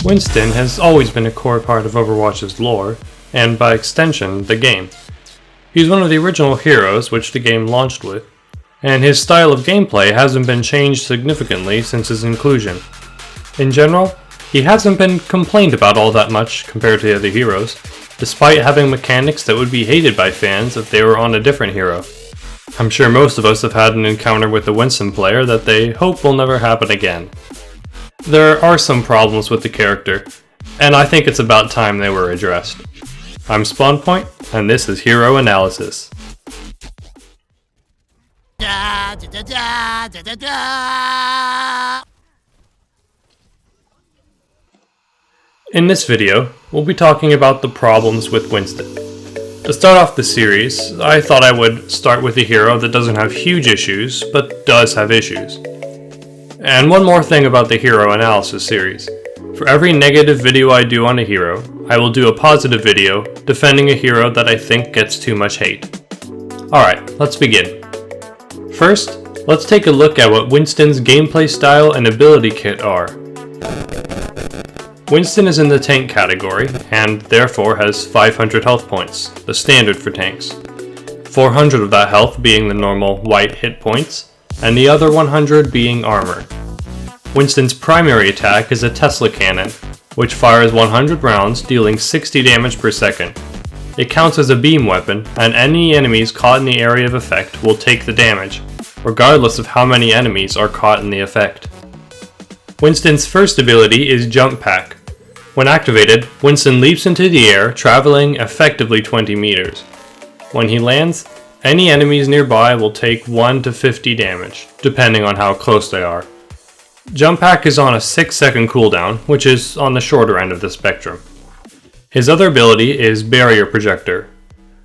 Winston has always been a core part of Overwatch's lore, and by extension, the game. He's one of the original heroes which the game launched with, and his style of gameplay hasn't been changed significantly since his inclusion. In general, he hasn't been complained about all that much compared to the other heroes, despite having mechanics that would be hated by fans if they were on a different hero. I'm sure most of us have had an encounter with the Winston player that they hope will never happen again. There are some problems with the character, and I think it's about time they were addressed. I'm SpawnPoint, and this is Hero Analysis. In this video, we'll be talking about the problems with Winston. To start off the series, I thought I would start with a hero that doesn't have huge issues, but does have issues. And one more thing about the Hero Analysis series. For every negative video I do on a hero, I will do a positive video defending a hero that I think gets too much hate. Alright, let's begin. First, let's take a look at what Winston's gameplay style and ability kit are. Winston is in the tank category, and therefore has 500 health points, the standard for tanks. 400 of that health being the normal white hit points, and the other 100 being armor. Winston's primary attack is a Tesla cannon, which fires 100 rounds dealing 60 damage per second. It counts as a beam weapon, and any enemies caught in the area of effect will take the damage, regardless of how many enemies are caught in the effect. Winston's first ability is Jump Pack. When activated, Winston leaps into the air, traveling effectively 20 meters. When he lands, any enemies nearby will take 1 to 50 damage, depending on how close they are. Jump Pack is on a 6-second cooldown, which is on the shorter end of the spectrum. His other ability is Barrier Projector.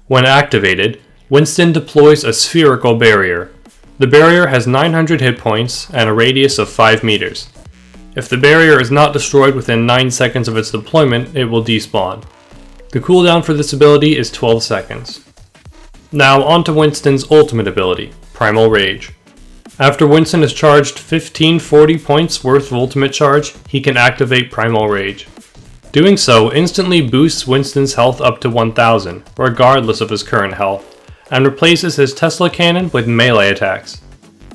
When activated, Winston deploys a spherical barrier. The barrier has 900 hit points and a radius of 5 meters. If the barrier is not destroyed within 9 seconds of its deployment, it will despawn. The cooldown for this ability is 12 seconds. Now onto Winston's ultimate ability, Primal Rage. After Winston has charged 1540 points worth of ultimate charge, he can activate Primal Rage. Doing so instantly boosts Winston's health up to 1000, regardless of his current health, and replaces his Tesla cannon with melee attacks.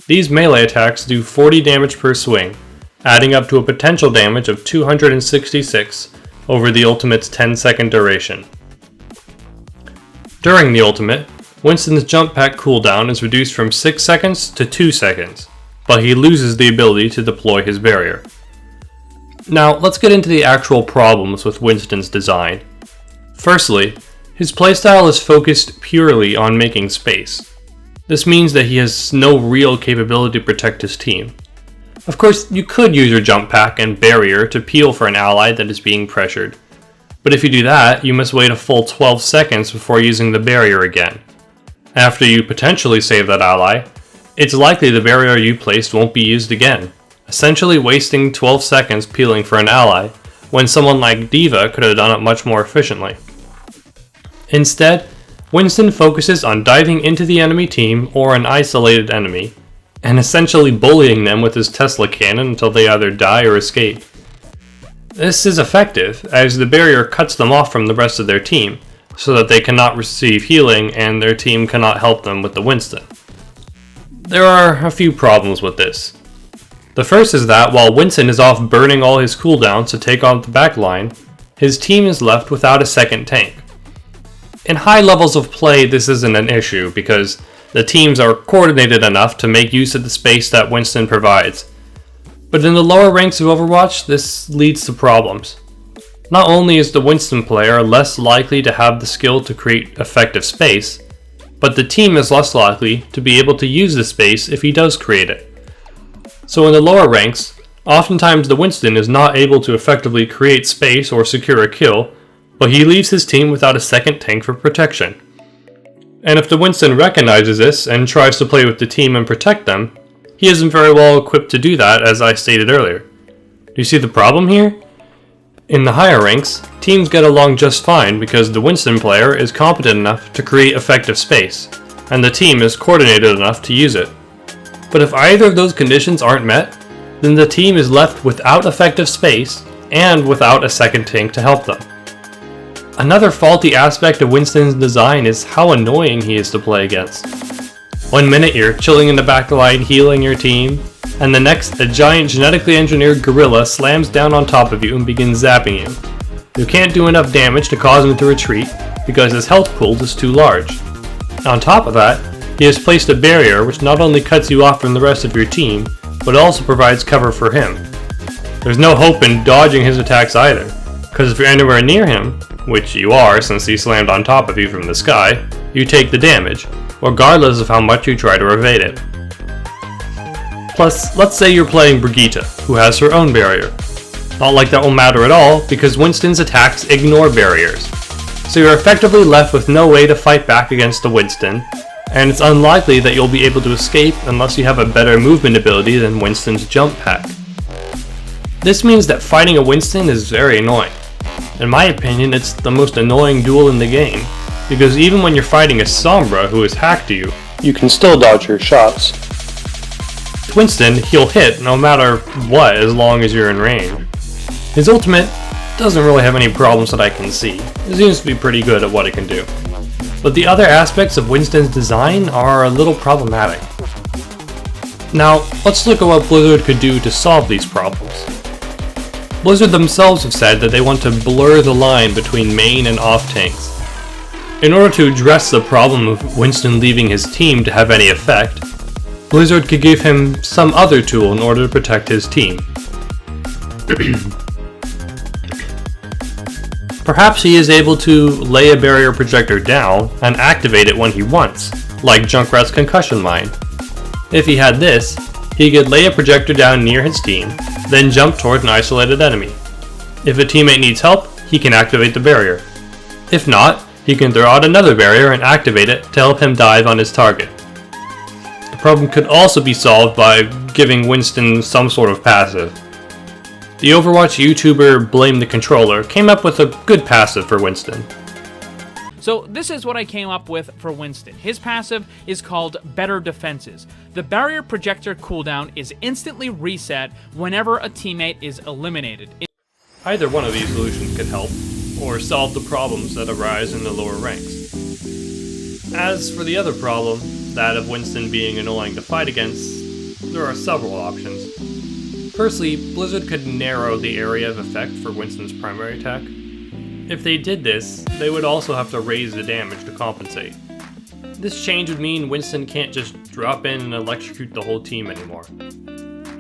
These melee attacks do 40 damage per swing, adding up to a potential damage of 266 over the ultimate's 10-second duration. During the ultimate, Winston's Jump Pack cooldown is reduced from 6 seconds to 2 seconds, but he loses the ability to deploy his barrier. Now, let's get into the actual problems with Winston's design. Firstly, his playstyle is focused purely on making space. This means that he has no real capability to protect his team. Of course, you could use your Jump Pack and barrier to peel for an ally that is being pressured, but if you do that, you must wait a full 12 seconds before using the barrier again. After you potentially save that ally, it's likely the barrier you placed won't be used again, essentially wasting 12 seconds peeling for an ally, when someone like D.Va could have done it much more efficiently. Instead, Winston focuses on diving into the enemy team or an isolated enemy, and essentially bullying them with his Tesla cannon until they either die or escape. This is effective, as the barrier cuts them off from the rest of their team, so that they cannot receive healing and their team cannot help them with the Winston. There are a few problems with this. The first is that while Winston is off burning all his cooldowns to take on the backline, his team is left without a second tank. In high levels of play, this isn't an issue because the teams are coordinated enough to make use of the space that Winston provides. But in the lower ranks of Overwatch, this leads to problems. Not only is the Winston player less likely to have the skill to create effective space, but the team is less likely to be able to use the space if he does create it. So in the lower ranks, oftentimes the Winston is not able to effectively create space or secure a kill, but he leaves his team without a second tank for protection. And if the Winston recognizes this and tries to play with the team and protect them, he isn't very well equipped to do that, as I stated earlier. Do you see the problem here? In the higher ranks, teams get along just fine because the Winston player is competent enough to create effective space, and the team is coordinated enough to use it. But if either of those conditions aren't met, then the team is left without effective space, and without a second tank to help them. Another faulty aspect of Winston's design is how annoying he is to play against. 1 minute you're chilling in the back line healing your team, and the next a giant genetically engineered gorilla slams down on top of you and begins zapping you. You can't do enough damage to cause him to retreat because his health pool is too large. On top of that, he has placed a barrier which not only cuts you off from the rest of your team, but also provides cover for him. There's no hope in dodging his attacks either, because if you're anywhere near him, which you are since he slammed on top of you from the sky, you take the damage, regardless of how much you try to evade it. Plus, let's say you're playing Brigitte, who has her own barrier. Not like that will matter at all, because Winston's attacks ignore barriers. So you're effectively left with no way to fight back against a Winston, and it's unlikely that you'll be able to escape unless you have a better movement ability than Winston's jump pack. This means that fighting a Winston is very annoying. In my opinion, it's the most annoying duel in the game, because even when you're fighting a Sombra who is hacked to you, you can still dodge your shots. With Winston, he'll hit no matter what as long as you're in range. His ultimate doesn't really have any problems that I can see. It seems to be pretty good at what it can do. But the other aspects of Winston's design are a little problematic. Now, let's look at what Blizzard could do to solve these problems. Blizzard themselves have said that they want to blur the line between main and off tanks. In order to address the problem of Winston leaving his team to have any effect, Blizzard could give him some other tool in order to protect his team. Perhaps he is able to lay a barrier projector down and activate it when he wants, like Junkrat's concussion mine. If he had this, he could lay a projector down near his team, then jump toward an isolated enemy. If a teammate needs help, he can activate the barrier. If not, he can throw out another barrier and activate it to help him dive on his target. The problem could also be solved by giving Winston some sort of passive. The Overwatch YouTuber Blame the Controller came up with a good passive for Winston. So this is what I came up with for Winston. His passive is called Better Defenses. The barrier projector cooldown is instantly reset whenever a teammate is eliminated. Either one of these solutions could help, or solve the problems that arise in the lower ranks. As for the other problem, that of Winston being annoying to fight against, there are several options. Firstly, Blizzard could narrow the area of effect for Winston's primary attack. If they did this, they would also have to raise the damage to compensate. This change would mean Winston can't just drop in and electrocute the whole team anymore.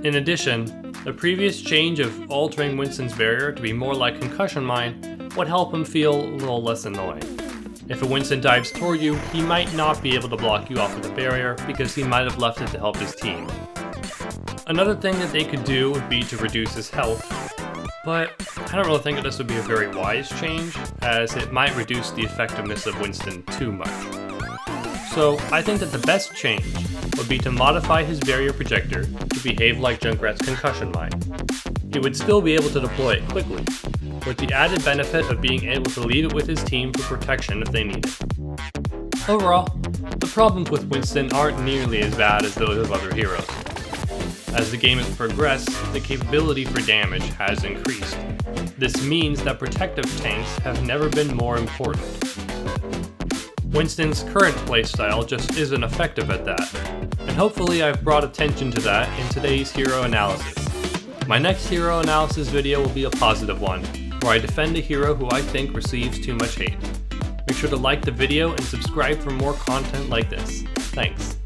In addition, the previous change of altering Winston's barrier to be more like concussion mine would help him feel a little less annoying. If a Winston dives toward you, he might not be able to block you off of the barrier because he might have left it to help his team. Another thing that they could do would be to reduce his health, but I don't really think that this would be a very wise change, as it might reduce the effectiveness of Winston too much. So I think that the best change would be to modify his barrier projector to behave like Junkrat's concussion mine. He would still be able to deploy it quickly, with the added benefit of being able to leave it with his team for protection if they need it. Overall, the problems with Winston aren't nearly as bad as those of other heroes. As the game has progressed, the capability for damage has increased. This means that protective tanks have never been more important. Winston's current playstyle just isn't effective at that, and hopefully I've brought attention to that in today's hero analysis. My next hero analysis video will be a positive one, where I defend a hero who I think receives too much hate. Make sure to like the video and subscribe for more content like this. Thanks.